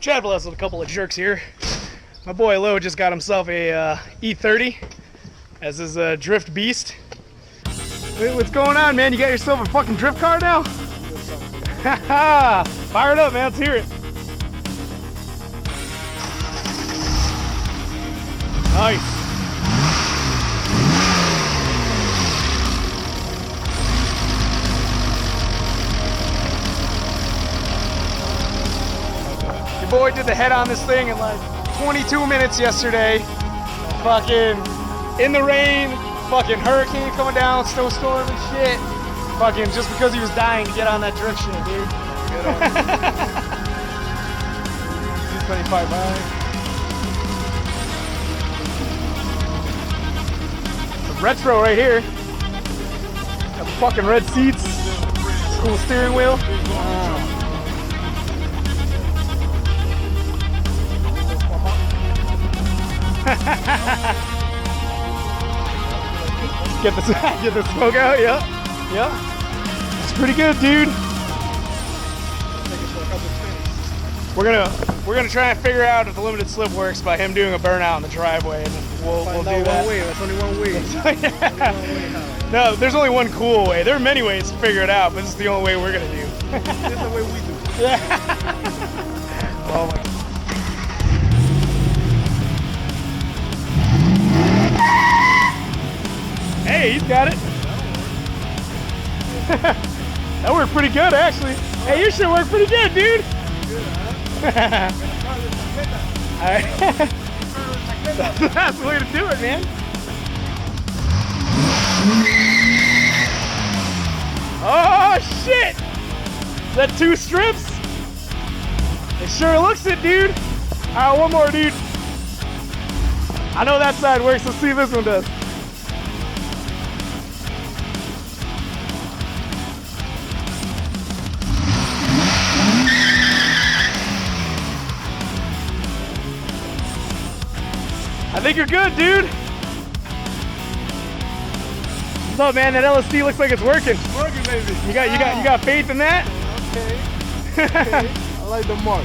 Chad Bless with a couple of jerks here. My boy Lo just got himself a e30 as his drift beast. Wait, what's going on, man? You got yourself a fucking drift car now? Haha! Fire it up, man. Let's hear it. Nice. Your boy did the head on this thing in like 22 minutes yesterday. Fucking in the rain, fucking hurricane coming down, snowstorm and shit. Fucking just because he was dying to get on that drift shit, dude. 25 miles. Retro right here. Got the fucking red seats. Cool steering wheel. Get the smoke out, yeah. It's pretty good, dude. We're gonna try and figure out if the limited slip works by him doing a burnout in the driveway, and we'll do that. One way. That's only one way. Yeah. No, there's only one cool way. There are many ways to figure it out, but this is the only way we're gonna do. This is the way we do. Yeah. Oh my God. Hey, he's got it. That worked pretty good, actually. Hey, your shit worked pretty good, dude. That's the way to do it, man. Oh, shit. Is that 2 strips? It sure looks it, dude. All right, one more, dude. I know that side works. Let's see if this one does. I think you're good, dude. What's up, man? That LSD looks like it's working. Working, baby. You got faith in that? Okay. I like the mark.